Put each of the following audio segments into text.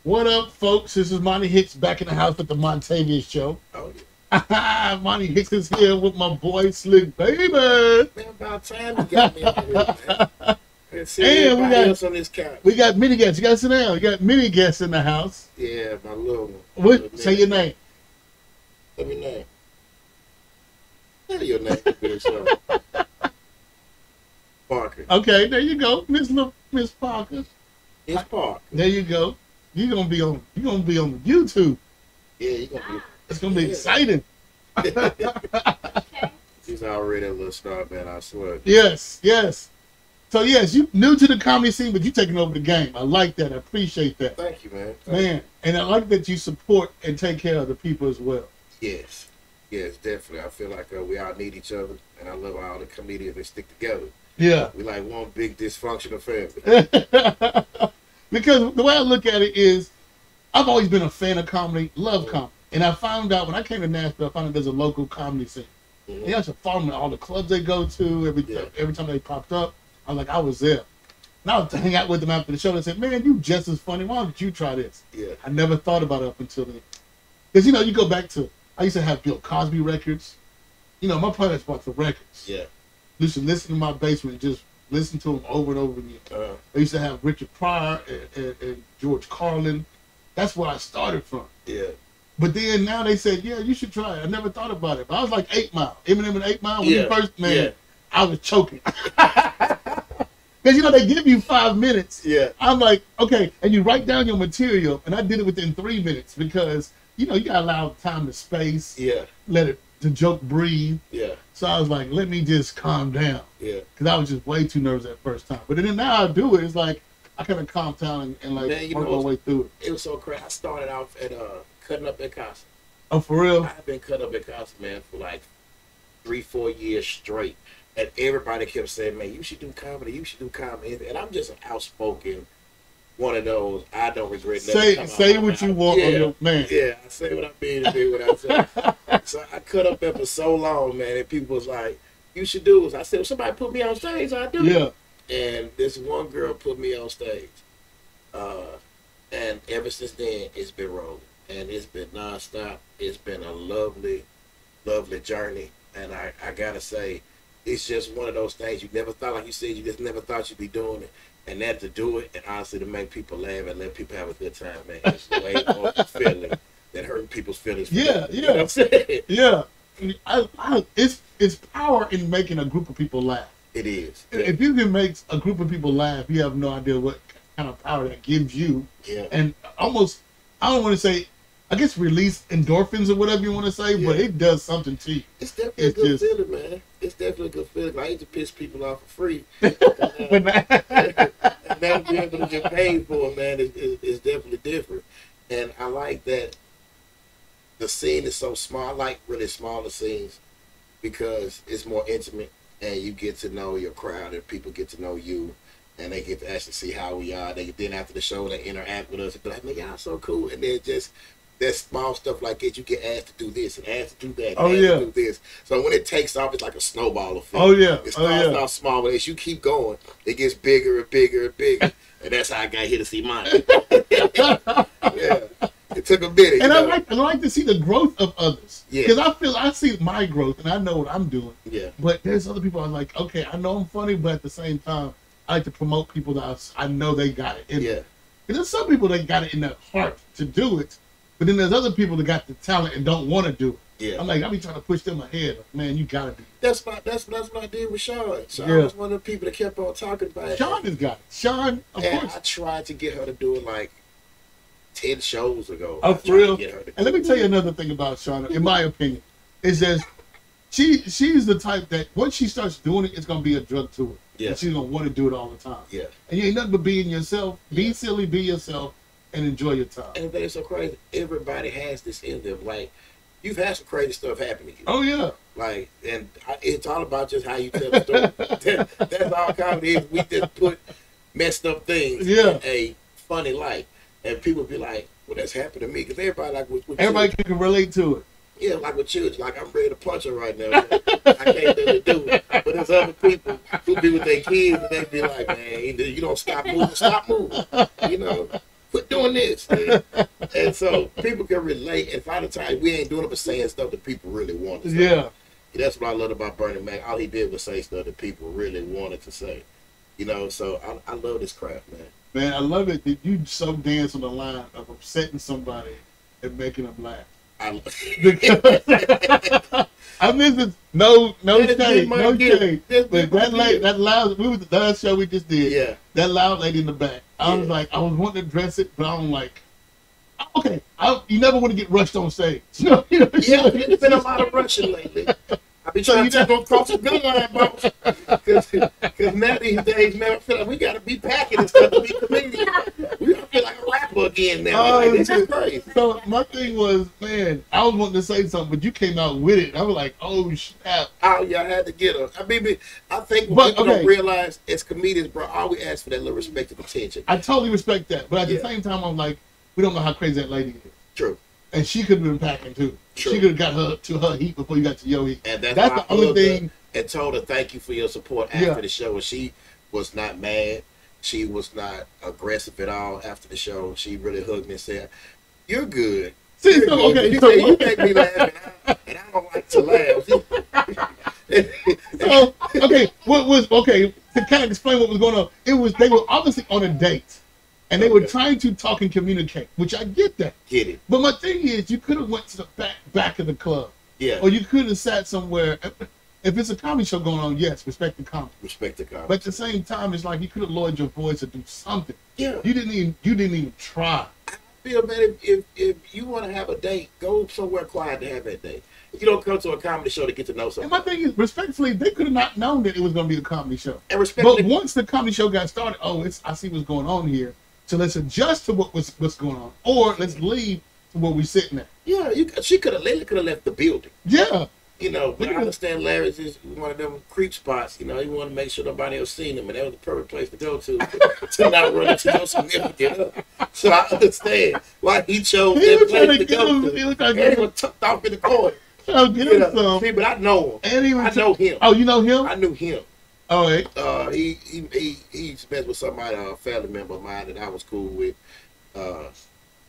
What up, folks? This is Monty Hicks back in the house with the Montavious show. Oh, yeah. Monty Hicks is here with my boy Slick Baby. Man, about time you got me out here, man. And see everybody else on this couch. We got many guests. You got to sit down. We got many guests in the house. Yeah, my little one. What? Say your name. Let me name. Tell your name. Parker. Okay, there you go, Miss Parker. It's Parker. There you go. You're gonna be on YouTube. Yeah, you're gonna be. It's gonna be exciting. She's already a little star, man. I swear. Yes, yes. So yes, you new to the comedy scene, but you taking over the game. I like that. I appreciate that. Thank you, man. Man, and I like that you support and take care of the people as well. Yes, yes, definitely. I feel like we all need each other, and I love all the comedians that stick together. Yeah. We like one big dysfunctional family. Because the way I look at it is, I've always been a fan of comedy, love comedy. And I found out, when I came to Nashville, I found out there's a local comedy scene. They used to follow me all the clubs they go to, every time they popped up. I was like, I was there. And I would hang out with them after the show and said, man, you just as funny. Why don't you try this? Yeah. I never thought about it up until then. Because, you know, you go back to, I used to have Bill Cosby records. You know, my parents bought the records. Yeah. Listen in my basement, just listen to them over and over again. I used to have Richard Pryor and George Carlin. That's where I started from. Yeah. But then now they said, yeah, you should try it. I never thought about it. But I was like 8 Mile. Eminem and 8 Mile, when you first, man, I was choking. Because, you know, they give you 5 minutes. Yeah. I'm like, okay, and you write down your material, and I did it within 3 minutes because, you know, you got to allow time to space. Yeah. Let the joke breathe. Yeah. So I was like, let me just calm down. Yeah. Because I was just way too nervous that first time. But then now I do it. It's like, I kind of calm down and like, man, work my way through it. It was so crazy. I started off at cutting up at Casa. Oh, for real? I've been cutting up at Casa, man, for like 3-4 years straight. And everybody kept saying, man, you should do comedy. You should do comedy. And I'm just an outspoken one of those. I don't regret nothing. Say what you want on your man. Yeah, I say what I mean and do what I say. So I cut up there for so long, man, and people was like, you should do it. I said, well, somebody put me on stage, I do. Yeah. And this one girl put me on stage. And ever since then, it's been rolling. And it's been nonstop. It's been a lovely, lovely journey. And I gotta say, it's just one of those things you never thought, like you said, you just never thought you'd be doing it. And that to do it, and honestly to make people laugh and let people have a good time, man, it's way more fulfilling than hurting people's feelings. Yeah, you know what I'm saying? Yeah. It's power in making a group of people laugh. It is. If you can make a group of people laugh, you have no idea what kind of power that gives you. Yeah. And almost, I don't want to say, I guess release endorphins or whatever you want to say, but it does something to you. It's definitely a good feeling, man. It's definitely a good feeling. I hate to piss people off for free. But and now to be able to get paid for it, man, is definitely different. And I like that the scene is so small. I like really smaller scenes because it's more intimate and you get to know your crowd and people get to know you and they get to actually see how we are. Then after the show, they interact with us and be like, man, y'all so cool. And then just that small stuff like that, you get asked to do this and asked to do that and asked to do this. So when it takes off, it's like a snowball effect. Oh, yeah. It starts off small, but as you keep going, it gets bigger and bigger and bigger. And that's how I got here to see mine. Yeah. It took a minute. And I like to see the growth of others. Yeah. Because I see my growth and I know what I'm doing. Yeah. But there's other people I'm like, okay, I know I'm funny, but at the same time, I like to promote people that I know they got it in them. Because there's some people that got it in their heart to do it, but then there's other people that got the talent and don't want to do it. Yeah. I'm like, I be trying to push them ahead. Like, man, you gotta be. That's what I did with Sean. Sean was one of the people that kept on talking about it. Sean has got it. Sean, of course. I tried to get her to do it like 10 shows ago. Oh, for real? And let me tell you another thing about Sean, in my opinion, is that she's the type that once she starts doing it, it's gonna be a drug to her. Yeah. And she's gonna want to do it all the time. Yeah. And you ain't nothing but being yourself. Be silly, be yourself, and enjoy your time. And that's so crazy. Everybody has this in them. Like, you've had some crazy stuff happen to you. Oh yeah. Like, and it's all about just how you tell the story. That's all comedy is. We just put messed up things in a funny light, and people be like, "Well, that's happened to me," because everybody like everybody can relate to it. Yeah, like with children, like I'm ready to punch her right now. I can't really do it. But there's other people who be with their kids and they be like, man, you don't stop moving, stop moving. You know, quit doing this. And so people can relate. And a lot of times we ain't doing it but saying stuff that people really want to say. Yeah. That's what I love about Bernie Mac. All he did was say stuff that people really wanted to say. You know, so I love this craft, man. Man, I love it that you so dance on the line of upsetting somebody and making them laugh. Because I miss it. No shade. But that loud, we was the last show we just did. Yeah. That loud lady in the back. I was like, I was wanting to dress it, but I'm like, okay, you never want to get rushed on stage. Yeah, there's been a lot of rushing lately. I be trying to go across the good line, boss. Because now these days, man, I feel like we got to be packing and stuff to be comedian. We don't feel like a rapper again now. This is crazy. So my thing was, man, I was wanting to say something, but you came out with it. I was like, oh, snap. Oh, yeah, I had to get her. I mean, I think what people don't realize as comedians, bro, all we ask for that little respect and attention. I totally respect that. But at the same time, I'm like, we don't know how crazy that lady is. True. And she could have been packing, too. True. She could have got her to her heat before you got to your heat. And that's the only thing. And told her thank you for your support after the show. And she was not mad. She was not aggressive at all after the show. She really hugged me and said, "You're good." See, You're so, good. Okay, You, so you make me laugh, and I don't like to laugh. So, okay, to kind of explain what was going on, they were obviously on a date. And they were trying to talk and communicate, which I get that. Get it. But my thing is, you could have went to the back of the club. Yeah. Or you could have sat somewhere. If it's a comedy show going on, yes, respect the comedy. Respect the comedy. But at the same time, it's like you could have lowered your voice or do something. Yeah. You didn't even try. I feel, man, if you want to have a date, go somewhere quiet to have that date. You don't come to a comedy show to get to know somebody. And my thing is, respectfully, they could have not known that it was going to be a comedy show. And but once the comedy show got started, I see what's going on here. So let's adjust to what's going on, or let's leave to where we're sitting at. Yeah, Layla could have left the building. Yeah. You know, but I understand Larry's is one of them creep spots. You know, he wanted to make sure nobody else seen him, and that was the perfect place to go to not run into your significant. So I understand why he chose that place to go to. He was tucked off in the corner. See, but I know him. I know him. Oh, you know him? I knew him. Oh, hey. He's met with somebody, a family member of mine that I was cool with,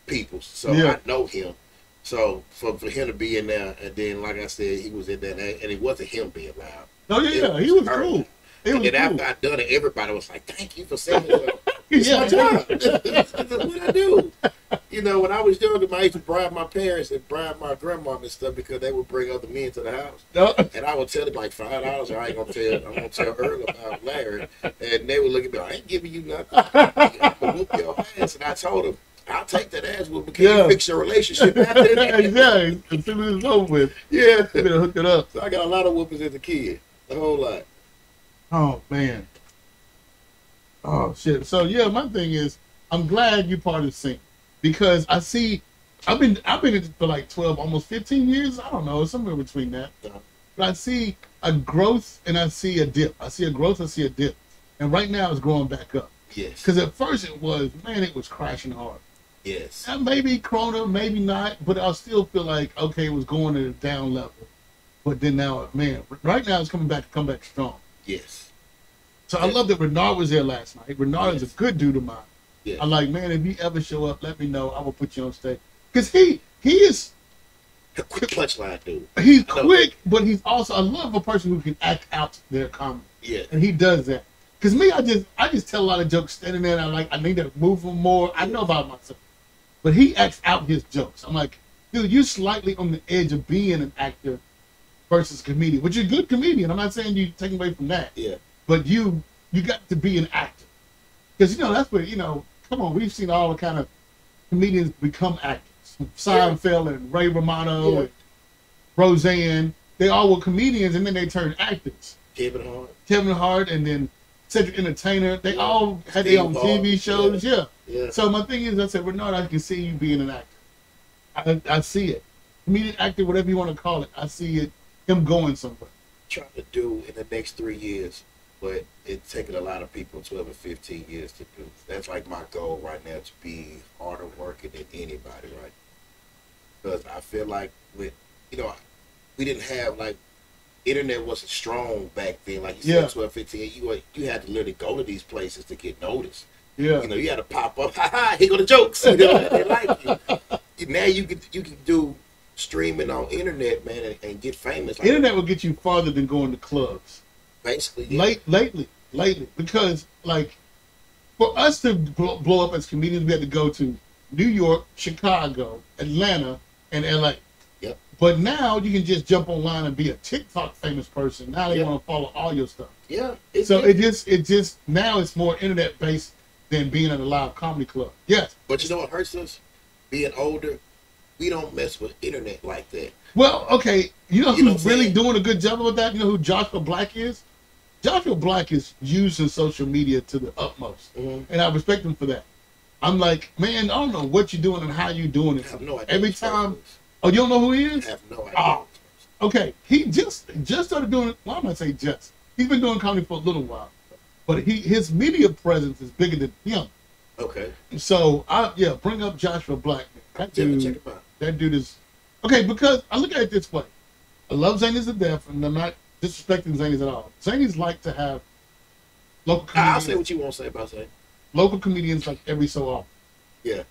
people. So I know him. So for him to be in there, and then like I said, he was in there, and it wasn't him being loud. Oh yeah, he was cool. And then after I done it, everybody was like, "Thank you for saying it." It's my job. That's what I do. You know, when I was younger, I used to bribe my parents and bribe my grandma and stuff because they would bring other men to the house. And I would tell them like $5, or I ain't gonna tell. I'm gonna tell Earl about Larry, and they would look at me. I ain't giving you nothing. I'm gonna whoop your ass. And I told them, I'll take that ass whooping. Can you fix your relationship after that? Exactly. As soon as it's over with, you better hook it up. So I got a lot of whoopings as a kid, a whole lot. Oh man. Oh shit. So yeah, my thing is, I'm glad you're part of the scene because I see, I've been in it for like 12, almost 15 years. I don't know, somewhere between that. But I see a growth and I see a dip. I see a growth, I see a dip, and right now it's growing back up. Yes. Because at first it was crashing hard. Yes. And maybe Corona, maybe not, but I still feel like okay, it was going at a down level. But then now, man, right now it's come back strong. Yes. So I love that Renard was there last night. Renard is a good dude of mine. Yeah. I'm like, man, if you ever show up, let me know. I will put you on stage. Because he is a quick punchline dude. He's quick, but he's also, I love a person who can act out their comedy. Yeah. And he does that. Because me, I just tell a lot of jokes standing there, and I need to move them more. I know about myself. But he acts out his jokes. I'm like, dude, you're slightly on the edge of being an actor versus comedian, which is a good comedian. I'm not saying you take away from that. Yeah. But you got to be an actor. Because, that's what, come on, we've seen all the kind of comedians become actors. Seinfeld and Ray Romano and Roseanne. They all were comedians, and then they turned actors. Kevin Hart, and then Cedric Entertainer. They all had their own TV shows. Yeah. So my thing is, I said, Renard, I can see you being an actor. I see it. Comedian, actor, whatever you want to call it. I see it, him going somewhere. Trying to do in the next 3 years, but it's taken a lot of people 12 and 15 years to do. That's like my goal right now, to be harder working than anybody, right? Because I feel like we didn't have, like, internet wasn't strong back then. Like you said, 12, 15, you had to literally go to these places to get noticed. Yeah. You know, you had to pop up. Ha ha! Here go the jokes. You know, they like you. Now you can do streaming on internet, man, and get famous. Like, Internet will get you farther than going to clubs. Basically, yeah. Lately, because like for us to blow up as comedians, we had to go to New York, Chicago, Atlanta, and LA. Yep. But now you can just jump online and be a TikTok famous person. Now they want to follow all your stuff. Yeah. So it just now it's more internet based than being at a live comedy club. Yes. But you know what hurts us? Being older, we don't mess with internet like that. Well, okay, you know who's really doing a good job with that? You know who Joshua Black is? Joshua Black is using social media to the utmost. And I respect him for that. I'm like, man, I don't know what you're doing and how you're doing it. I have no idea. Every time. Oh, you don't know who he is? I have no idea. Oh, okay. He just started doing it. Well, I'm going to say just. He's been doing comedy for a little while. But his media presence is bigger than him. Okay. So, bring up Joshua Black. That dude, check him out. That dude is... Okay, because I look at it this way. I love Zanies to death, and I'm not disrespecting Zanies at all. Zanies like to have local comedians. I'll say what you want to say about Zane. Local comedians like every so often. Yeah.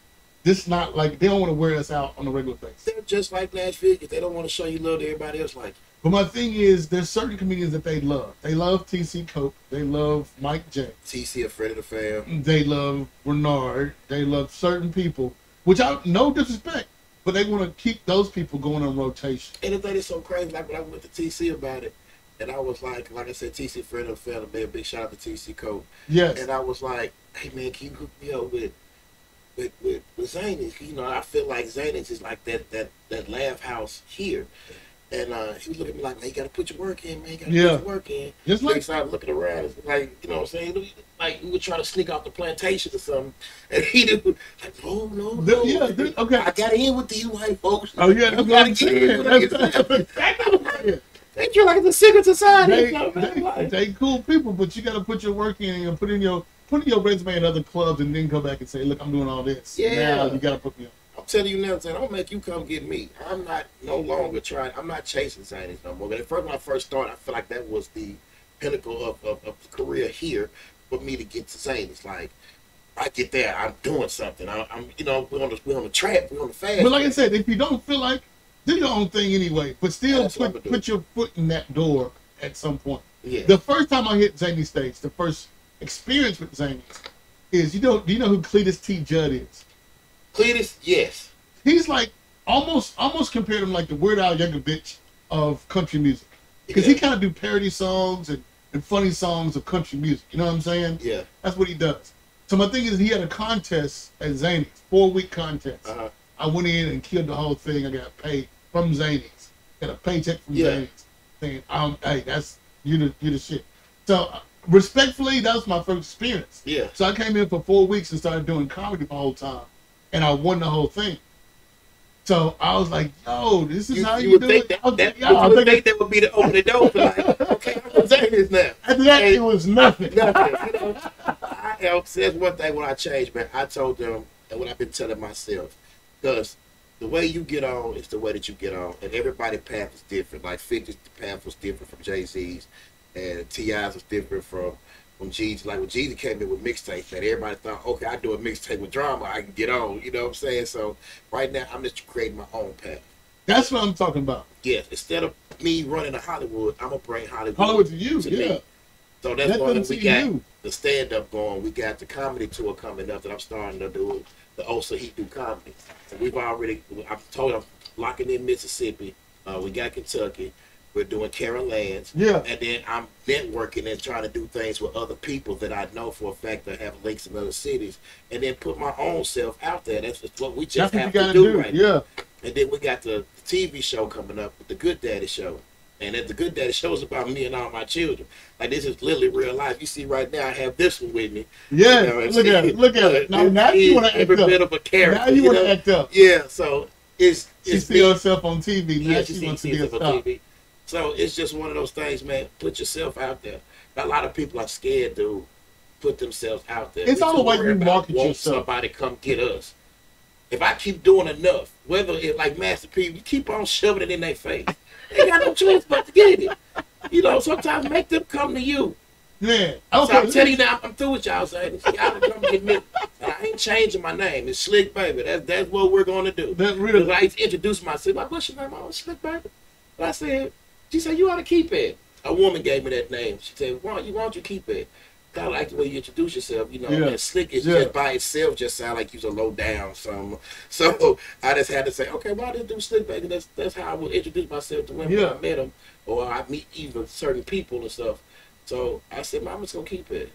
This not like, they don't want to wear us out on a regular basis. They're just like Nashville. If they don't want to show you love to everybody else like. But my thing is, there's certain comedians that they love. They love T.C. Cope. They love Mike J. T.C. a friend of the fam. They love Bernard. They love certain people, which I no disrespect, but they want to keep those people going on rotation. And the thing is so crazy, like when I went to T.C. about it, and I was like I said, T.C. friend of the fam, man, big shout out to T.C. Cope. Yes. And I was like, hey man, can you hook me up with Zanies? You know, I feel like Zanies is like that laugh house here. And he was looking at me like, man, you got to put your work in, man. You got to put your work in. Just like... He started looking around. Like, you know what I'm saying? Like, we were trying to sneak off the plantation or something. And he did, like, no. Yeah, okay. I got in with these white folks. Oh, yeah, that's what I'm saying. They feel like the secret society. They cool people, but you got to put your work in and put in your resume at other clubs and then go back and say, look, I'm doing all this. Yeah. Now you got to put me on. I'm telling you now, I'm make you come get me. I'm not no longer trying. I'm not chasing Zanies no more. But when I first started, I feel like that was the pinnacle of the career here for me to get to Zanies. Like, I get there, I'm doing something. I'm you know, we're on the track, we're on the fast. But like I said, if you don't feel like, do your own thing anyway. But still put your foot in that door at some point. Yeah. The first time I hit Zany stage, the first experience with Zany is, do you know who Cletus T. Judd is? Cletus, yes. He's like almost compared him like the Weird Al Yankovic of country music, because he kind of do parody songs and funny songs of country music. You know what I'm saying? Yeah. That's what he does. So my thing is, he had a contest at Zany's, 4-week contest. I went in and killed the whole thing. I got paid from Zany's. Got a paycheck from Zany's, saying, "Hey, that's you the shit." So respectfully, that was my first experience. Yeah. So I came in for 4 weeks and started doing comedy the whole time. And I won the whole thing. So I was like, yo, this is how you do it. I think that would be the opening door for like, okay, I'm going to say this now. After that, it was nothing. You know, that's one thing when I changed, man. I told them, and what I've been telling myself, because the way you get on is the way that you get on. And everybody's path is different. Like 50's path was different from Jay-Z's. And T.I.'s was different from Jeezy. Like when Jeezy came in with mixtapes, and everybody thought, okay, I do a mixtape with drama, I can get on. You know what I'm saying? So right now, I'm just creating my own path. That's what I'm talking about. Yes. Instead of me running to Hollywood, I'm gonna bring Hollywood to you. Me. So that's why we got the stand-up going. We got the comedy tour coming up that I'm starting to do. The Osa He Do comedy. So I've told you, I'm locking in Mississippi. We got Kentucky. We're doing Caroline's. Yeah. And then I'm networking and trying to do things with other people that I know for a fact that have links in other cities. And then put my own self out there. That's what we just have to do right now. And then we got the TV show coming up, the Good Daddy Show. And the Good Daddy Show is about me and all my children. Like, this is literally real life. You see right now, I have this one with me. Yeah, you know, look at it. Now you want to act every up. Bit of a character. Now you want to act up. Yeah, so it's she see herself on TV. Now she wants to be a star. TV. So it's just one of those things, man. Put yourself out there. A lot of people are scared to put themselves out there. It's all the way you market yourself. Somebody come get us. If I keep doing enough, whether it's like Master P, you keep on shoving it in their face. They got no choice but to get it. You know, sometimes make them come to you. Man, So okay. I'm telling you now, I'm through with y'all saying. Y'all come get me. I ain't changing my name. It's Slick Baby. That's what we're gonna do. That really. Because I used to introduce myself. Like, what's your name? Oh, Slick Baby. But I said, she said, you ought to keep it. A woman gave me that name. She said, why don't you keep it? I like the way you introduce yourself, you know. Yeah. And Slick is just by itself just sound like you're a low down something. So I just had to say, okay, well, I just do Slick Baby. That's how I would introduce myself to women when I met them, or I meet even certain people and stuff. So I said, man, I'm just gonna keep it.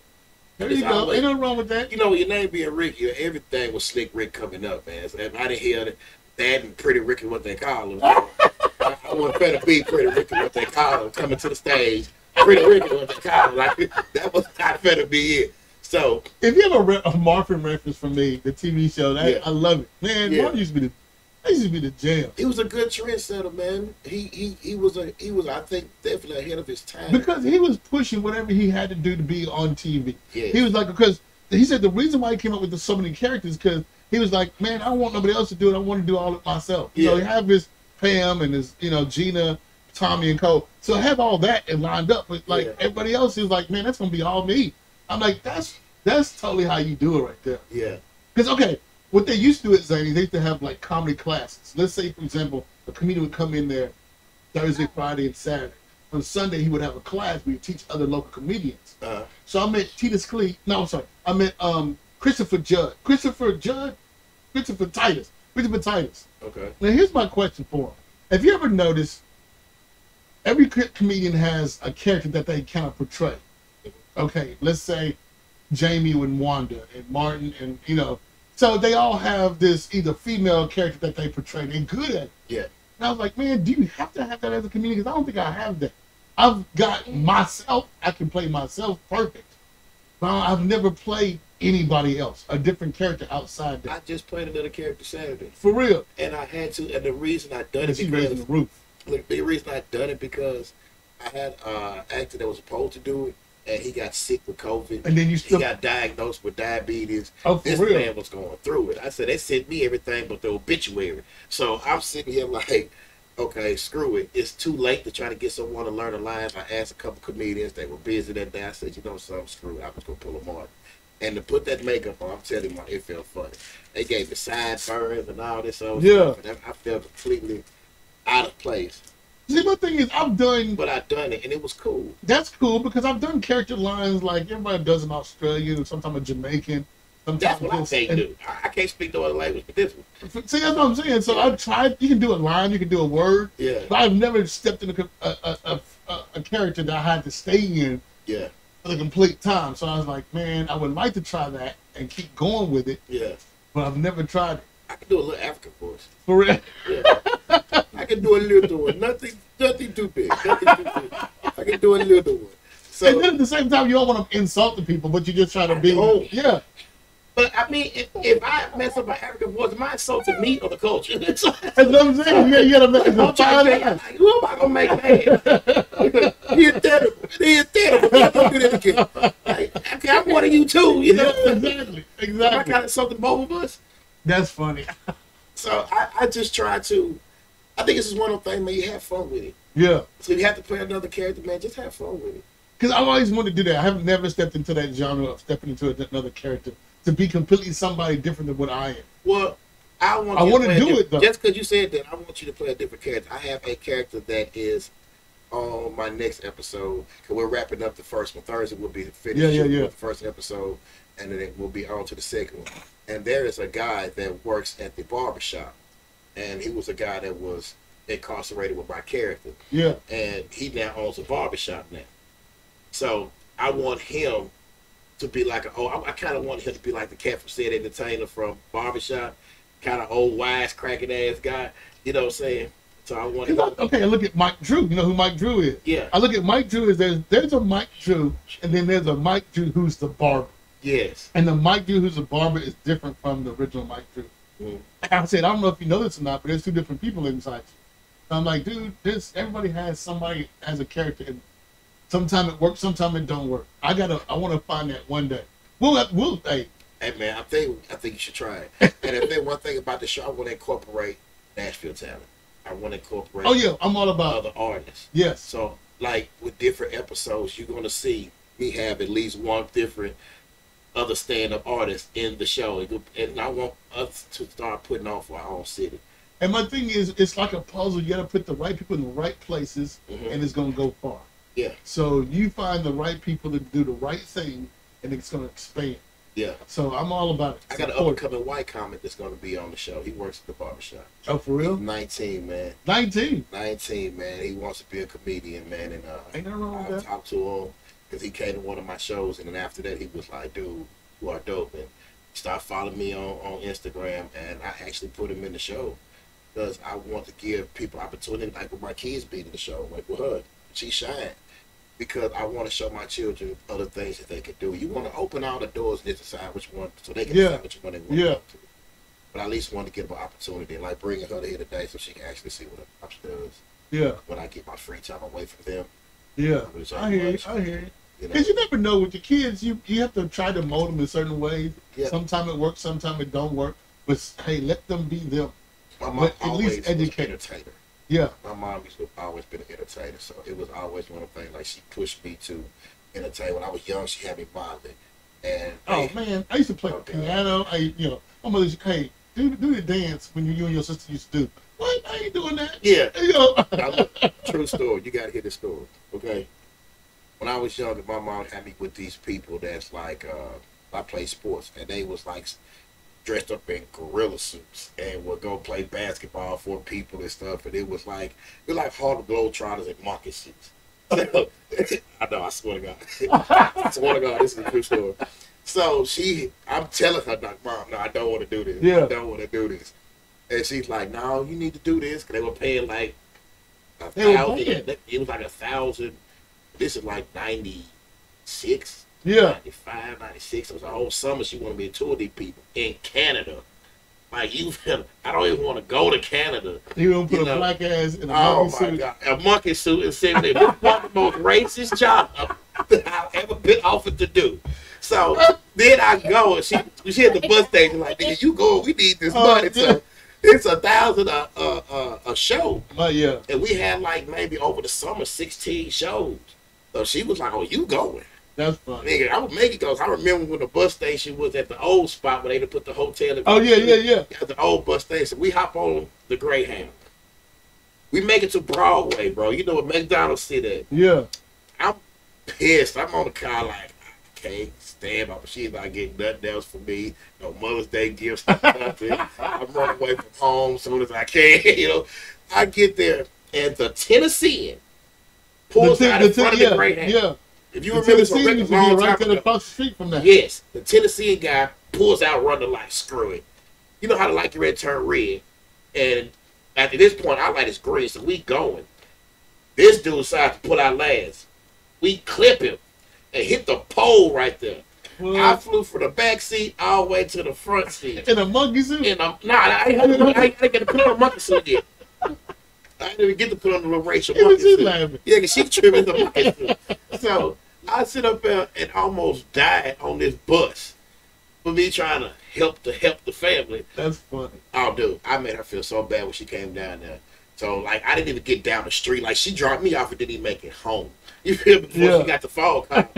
There you go. Ain't nothing wrong with that. You know, your name being Rick, everything was Slick Rick coming up, man. So if I didn't hear that and Pretty Ricky, what they call him, I want to be Pretty Ricky, what they call him, coming to the stage. Pretty Ricky, what they call him, like that was not better be it. So if you have a Marvin reference from me, the TV show, I love it, man. Marvin used to be the jam. He was a good trendsetter, man. He was I think definitely ahead of his time because he was pushing whatever he had to do to be on TV. Yeah. He was like, because he said the reason why he came up with so many characters because he was like, man, I don't want nobody else to do it. I want to do all of it myself. You know, he have his Pam and his Gina, Tommy and Cole. So I have all that and lined up with everybody else. He was like, man, that's gonna be all me. I'm like, that's totally how you do it right there. Yeah. Because what they used to do at Zany, they used to have like comedy classes. Let's say, for example, a comedian would come in there Thursday, Friday, and Saturday. On Sunday, he would have a class where he teach other local comedians. So I met Titus Clee. No, I'm sorry. I met Christopher Titus. Okay. Now here's my question for him. Have you ever noticed every comedian has a character that they kind of portray? Okay, let's say Jamie and Wanda and Martin and so they all have this either female character that they portray. They're good at it. Yeah. And I was like, man, do you have to have that as a comedian? Because I don't think I have that. I've got myself. I can play myself perfect. But I've never played anybody else, a different character outside that. I just played another character Saturday. For real. And I had to, and the reason I done it because raising the roof. Look, the reason I done it because I had an actor that was supposed to do it, and he got sick with COVID. And then he got diagnosed with diabetes. Oh, for this real? man was going through it. I said, they sent me everything but the obituary. So I'm sitting here like, okay, screw it. It's too late to try to get someone to learn the lines. I asked a couple comedians. They were busy that day. I said, you know something, screw it. I was going to pull them on. And to put that makeup on, I'm telling you, it felt funny. They gave me sideburns and all this other stuff. And I felt completely out of place. See, my thing is, But I done it, and it was cool. That's cool, because I've done character lines like everybody does in Australia, sometimes a Jamaican. That's what I say do. I can't speak no other language but this one. See, that's what I'm saying. So I've tried, you can do a line, you can do a word. Yeah. But I've never stepped in a character that I had to stay in for the complete time. So I was like, man, I would like to try that and keep going with it. Yeah. But I've never tried it. I can do a little African voice. For real? Yeah. I can do a little one. Nothing too big. Nothing too big. I can do a little one. So, and then at the same time, you don't want to insult the people, but you just try to be. Yeah. But I mean, if I mess up my African voice, am I insulting me or the culture? That's what I'm saying. You gotta make like, who am I gonna make mad? He's terrible. I'm gonna do that again. Like, okay, I'm one of you too. You know? Exactly. Am I kind of insulting both of us? That's funny. So I just try to. I think this is one of the things, man. You have fun with it. Yeah. So you have to play another character, man. Just have fun with it. Because I've always wanted to do that. I have never stepped into that genre of stepping into another character to be completely somebody different than what I am. Well, I want to do it though. Just because you said that, I want you to play a different character. I have a character that is on my next episode. Cause we're wrapping up the first one. Thursday will be finished with the first episode, and then it will be on to the second one. And there is a guy that works at the barbershop, and he was a guy that was incarcerated with my character. Yeah. And he now owns a barbershop now. So I want him to be like I kind of want him to be like the cat from Said Entertainer from Barbershop, kind of old wise cracking ass guy. You know what I'm saying? So I want him. Okay, I look at Mike Drew. You know who Mike Drew is? Yeah. I look at Mike Drew as there's a Mike Drew, and then there's a Mike Drew who's the barber. Yes. And the Mike Drew who's a barber is different from the original Mike Drew. I said, I don't know if you know this or not, but there's two different people inside you. So I'm like, dude, everybody has somebody as a character, and sometimes it works, sometimes it don't work. I want to find that one day. Hey man, I think you should try it. And if there's one thing about the show, I want to incorporate Nashville talent. I want to incorporate. Oh yeah, I'm all about other artists. Yes. So like with different episodes, you're gonna see me have at least one different other stand-up artists in the show, and I want us to start putting on for our own city. And my thing is, it's like a puzzle. You got to put the right people in the right places, and it's going to go far. Yeah. So you find the right people to do the right thing, and it's going to expand. Yeah. So I'm all about it. I got an up-and-coming white comic that's going to be on the show. He works at the barbershop. Oh, for real? He's 19, man. 19? 19, man. He wants to be a comedian, man. And ain't nothing wrong with that. I talked to him because he came to one of my shows, and then after that, he was like, dude, you are dope. And he started following me on Instagram, and I actually put him in the show because I want to give people opportunity, like with my kids being in the show, like with her. She shined. Because I want to show my children other things that they can do. You want to open all the doors and decide which one, so they can decide which one they want to go to. But I at least want to give them an opportunity, like bringing her here today so she can actually see what upstairs. Yeah. When I get my free time away from them. Yeah. I hear you. Because you never know with your kids, you have to try to mold them in certain ways. Yeah. Sometimes it works, sometimes it don't work. But hey, let them be them. My mom at least educate. Entertainer. Yeah. My mom has always been an entertainer, so it was always one of the things, like she pushed me to entertain. When I was young, she had me modeling. And man, I used to play piano. My mother used to, hey, do the dance when you and your sister used to do. What? I ain't doing that. Yeah. Now, look, true story. You got to hear this story, okay? When I was younger, my mom had me with these people that's like, I played sports, and they was like dressed up in gorilla suits and would go play basketball for people and stuff. And it was like Harlem Globetrotters in market suits. I know, I swear to God. I swear to God, this is a true story. So I'm telling her, like, Mom, no, I don't want to do this. Yeah. I don't want to do this. And she's like, no, you need to do this. Because they were paying like $1,000. It was like $1,000. This is like 96. Yeah. 95, 96. It was a whole summer. She wanted me to tour these people in Canada. Like, I don't even want to go to Canada. You don't put a black ass in a monkey suit. Oh, my God. A monkey suit and sitting there. This was the most racist job that I've ever been offered to do. So then I go, and she at the bus station, like, nigga, you go, we need this money. So it's $1,000 a show. Yeah. And we had, like, maybe over the summer, 16 shows. So she was like, oh, you going? That's funny. Nigga, I would make it goes. I remember when the bus station was at the old spot where they put the hotel. Oh, yeah. At the old bus station. We hop on the Greyhound. We make it to Broadway, bro. You know what McDonald's sit at. Yeah. I'm pissed. I'm on the car like, I can't stand my machine. Not getting nothing else for me. No Mother's Day gifts. Nothing. I'm running away from home as soon as I can. I get there, and the Tennessean pulls out in front of the Greyhound. Yeah. If you remember from a long time ago, across the street from that. Yes, the Tennessee guy pulls out, run the light, screw it. You know how the light red turn red, and at this point, our light is green, so we going. This dude decides to pull out last. We clip him and hit the pole right there. What? I flew from the back seat all the way to the front seat. In a monkey suit? I didn't get to put on a monkey suit yet. I didn't even get to put on the little racial monkey suit. Laughing? Yeah, because she tripping the monkey suit. So I sit up there and almost died on this bus for me trying to help the family. That's funny. Oh, dude, I made her feel so bad when she came down there. So, like, I didn't even get down the street. Like, she dropped me off and didn't even make it home. You feel me? Before she got the phone call.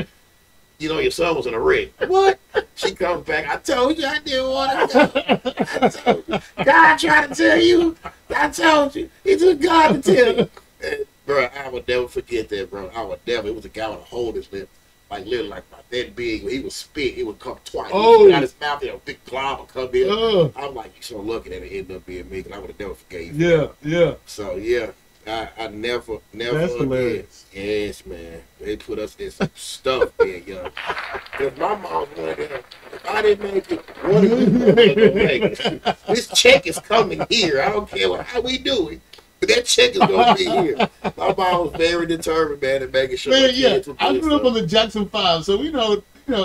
Your son was in a wreck. What? She comes back. I told you I didn't want to go. I told you. God tried to tell you. I told you. It took God to tell you. And, bro, I would never forget that, bro. I would never. It was a guy with a hole in his lip. Like, literally, like, that big. He would spit. It would come twice. Oh. Out his mouth, a big glob would come in. I'm like, you so lucky that it ended up being me, because I would have never forgave you. Yeah. So, yeah. I never That's hilarious. Yes, man. They put us in some stuff being young. Because my mom wanted them. If I didn't make it, one of you gonna make it. This check is coming here. I don't care how we do it. But that check is going to be here. My mom was very determined, man, in making sure my kids were I grew up on the Jackson 5, so we know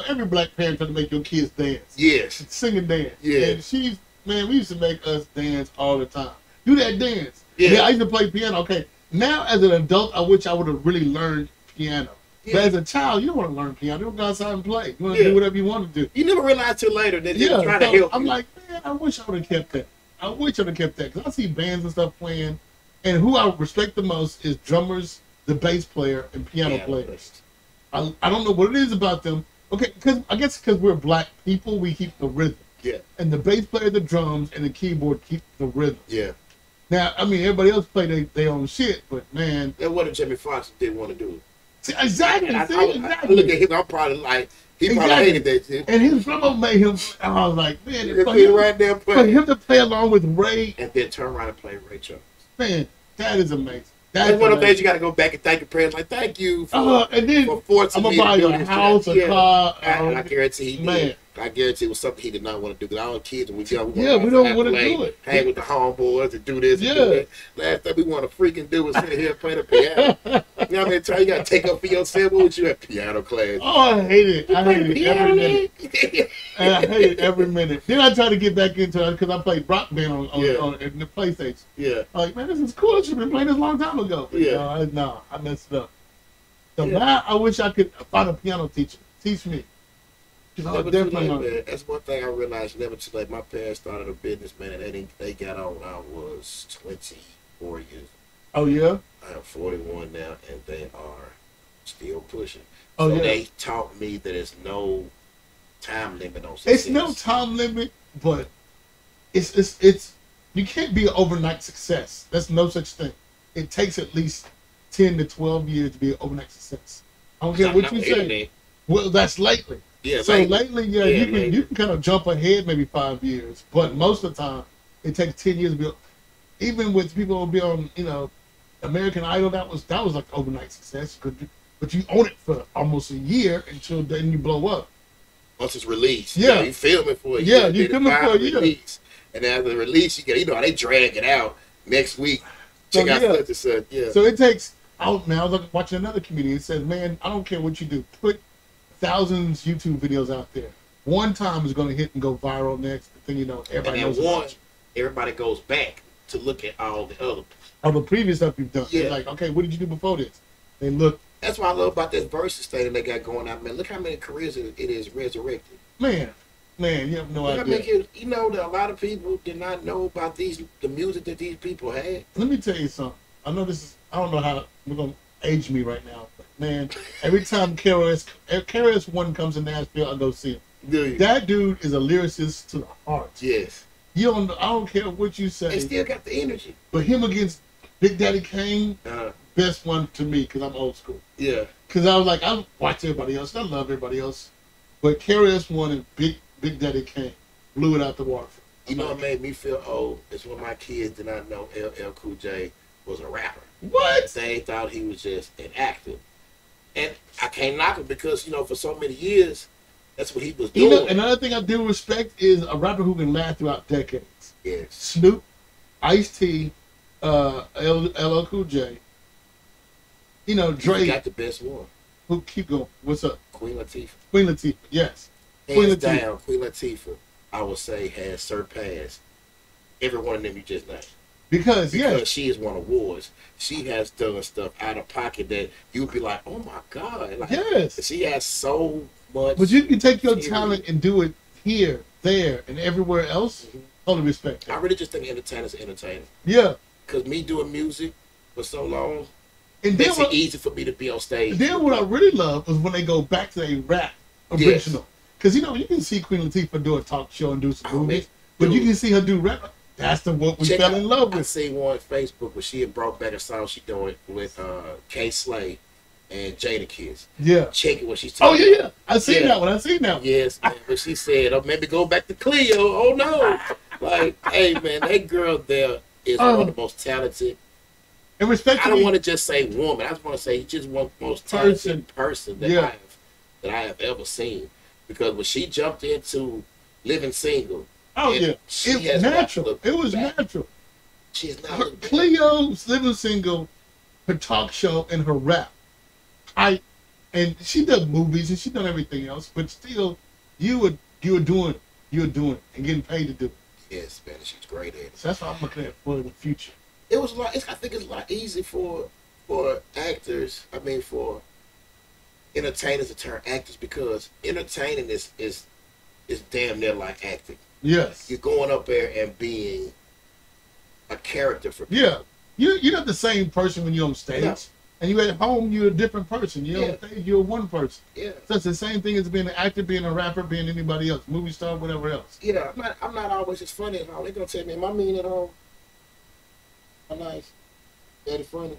every black parent trying to make your kids dance. Yes. Sing and dance. Yeah. And we used to make us dance all the time. Do that dance. Yeah, I used to play piano. Okay, now as an adult, I wish I would have really learned piano. Yeah. But as a child, you don't want to learn piano. You want to go outside and play. You want to do whatever you want to do. You never realize till later that they're trying to help I'm like, man, I wish I would have kept that. I wish I would have kept that. Because I see bands and stuff playing, and who I respect the most is drummers, the bass player, and piano players. I don't know what it is about them. Okay, because I guess because we're black people, we keep the rhythm. Yeah. And the bass player, the drums, and the keyboard keep the rhythm. Yeah. Now, I mean, everybody else play their own shit, but man. That what if Jimmy Fox didn't want to do it. See, exactly. I look at him, I'm probably like, he probably hated that shit. And his drummer made him, and I was like, man, for him to play along with Ray. And then turn around and play Ray Charles. Man, that is amazing. That's one of the things you got to go back and thank your parents. Like, thank you for, and then for forcing I'm me gonna buy to you do a this. house, a car. I guarantee he man. did. I guarantee it was something he did not want to do. Because all kids, when we young, we don't want to do it. Hang with the homeboys and do this and do that. Last thing we want to freaking do is sit here and play the piano. You know what I mean? You got to take up for yourself. What would you have? Piano class. Oh, I hate it. I hate it every minute. And I hate it every minute. Then I try to get back into it because I played Rock Band on the PlayStation. Yeah. I'm like, man, this is cool. I should have been playing this a long time ago. But no, I messed it up. So now I wish I could find a piano teacher. Teach me. Never too late, man. That's one thing I realized. Never too late. My parents started a business, man, and they got on when I was 24 years. Oh yeah. I am 41 now, and they are still pushing. Oh so they taught me that there's no time limit on success. It's no time limit, but it's you can't be an overnight success. There's no such thing. It takes at least 10 to 12 years to be an overnight success. I don't care what you say. Well, that's lately. Yeah, so lately, you can kind of jump ahead maybe 5 years, but most of the time it takes 10 years to be. Even with people who be on, American Idol, that was like overnight success. But you own it for almost a year until then you blow up. Once it's released, you film it for a year. You film it for a year. Release. And after the release, you get, they drag it out next week. Check out such and such. Yeah. So it takes. Now I was watching another comedian. It says, "Man, I don't care what you do. Put thousands YouTube videos out there. One time is going to hit and go viral. Next thing you know, everybody knows. Everybody goes back to look at all the previous stuff you've done. Yeah. They're like, okay, what did you do before this? They look. That's what I love about this Versus thing that they got going on, man. Look how many careers it is resurrected. Man, you have no idea. That a lot of people did not know about the music that these people had. Let me tell you something. I don't know how we're going to age me right now, but man, every time KRS-One comes to Nashville, I go see him. Dude. That dude is a lyricist to the heart. Yes. I don't care what you say. They still got the energy. But him against Big Daddy Kane, best one to me because I'm old school. Yeah. Because I was like, I watch everybody else. I love everybody else. But KRS-One and Big Daddy Kane blew it out the water. What made me feel old is when my kids did not know LL Cool J was a rapper. What? They thought he was just an actor. And I can't knock him because, for so many years, that's what he was doing. Another thing I do respect is a rapper who can last throughout decades. Yes. Snoop, Ice-T, LL Cool J. Dre. He got the best one. Who keep going? What's up? Queen Latifah. Queen Latifah, yes. Hands down, Queen Latifah, I would say, has surpassed every one of them you just named. Because she has won awards. She has done stuff out of pocket that you'd be like, oh my God. Like, yes. She has so much. But you can take your talent and do it here, there, and everywhere else. Mm-hmm. Totally respect that. I really just think entertainers are entertainers. Yeah. Because me doing music for so long, and makes it easy for me to be on stage. And then what I really love was when they go back to a rap original. Because, you can see Queen Latifah do a talk show and do some movies. But you can see her do rap. That's what we fell in love with. I seen one on Facebook where she had brought back a song she doing with K Slay and Jada Kiss. Yeah. Check it when she's talking. Oh, yeah. I seen that one. Yes, man. But she said, maybe go back to Cleo. Oh, no. Like, hey, man, that girl there is one of the most talented. And respect. I don't want to just say woman. I just want to say just one of the most talented person that I have ever seen. Because when she jumped into Living Single, it was natural. It was natural. She's not. Cleo's Living Single, her talk show, and her rap. And she does movies and she done everything else, but still, you were doing it and getting paid to do it. Yes, man, she's great at it. So that's what I'm looking at for the future. It was I think it's a lot easier for actors. I mean, for entertainers to turn actors because entertaining is damn near like acting. Yes. You're going up there and being a character for people. Yeah. You're not the same person when you're on stage. And you at home, you're a different person. You know, you're one person. Yeah. So it's the same thing as being an actor, being a rapper, being anybody else, movie star, whatever else. Yeah, I'm not always as funny at home. They're gonna tell me, am I mean at home? I'm nice. Daddy funny.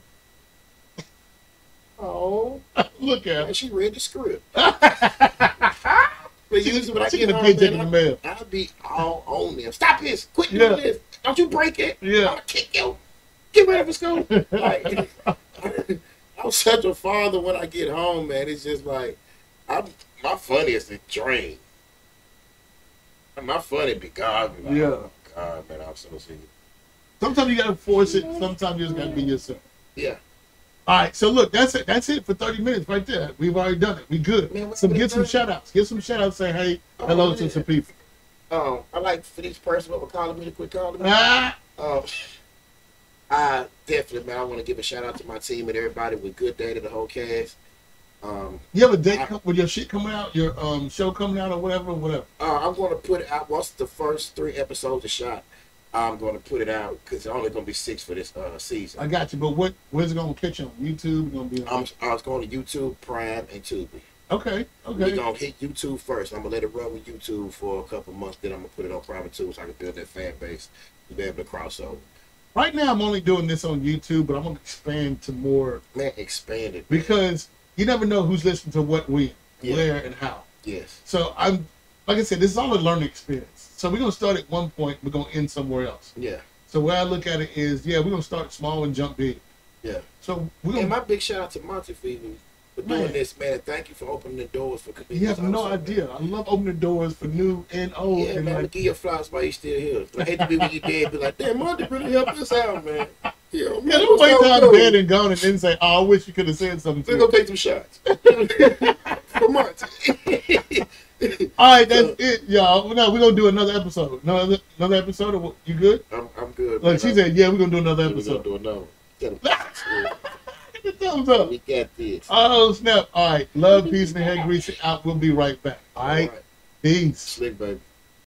Oh. Look at her. She read the script. But usually when I get home, man, I'll be all on them. Stop this! Quit doing this! Don't you break it! I'm gonna kick you! Get ready for school! Like, I'm such a father when I get home, man. It's just like, my funny is the drain. My funny be God. Like, oh God, man, I'm so serious. Sometimes you gotta force it. Sometimes you just gotta be yourself. Yeah. All right, so look, that's it. That's it for 30 minutes right there. We've already done it. We good. Man, so get some shout outs. Get some shout outs. Say hey, hello to some people. I like for each person what we're calling me to quit calling me. I definitely, man, I want to give a shout out to my team and everybody with Good Day to the whole cast. You have a date with your shit coming out, your show coming out or whatever? I'm going to put it out once the first 3 episodes are shot. I'm going to put it out because it's only going to be 6 for this season. I got you, but where's it going to catch on? YouTube? Going to be on? I was going to YouTube, Prime, and Tubi. Okay. We're going to hit YouTube first. I'm going to let it run with YouTube for a couple months. Then I'm going to put it on Prime and Tubi so I can build that fan base to be able to cross over. Right now, I'm only doing this on YouTube, but I'm going to expand to more. Man, expand it. Because you never know who's listening to what, when, where, and how. Yes. So like I said, this is all a learning experience. So we're going to start at one point. We're going to end somewhere else. Yeah. So where I look at it is, we're going to start small and jump big. Yeah. So we're going and my big shout out to Monty for doing this, man. And thank you for opening the doors for comedians. You have no idea. Man. I love opening doors for new and old. Yeah, and man, give your flowers while you still here. I hate to be when you're dead, be like, damn, Monty really helped us out, man. Don't wait till I'm dead and gone and then say, oh, I wish you could have said something. We're going to take some shots. For Monty. All right, that's it, y'all. No, we're gonna do another episode. Another episode. Or you good? I'm good. Like she said, we're gonna do another episode. We're gonna do another. Get the thumbs up. We got this. Oh snap! All right, love, peace, and head grease. Out. We'll be right back. All right. Peace. Slick, baby.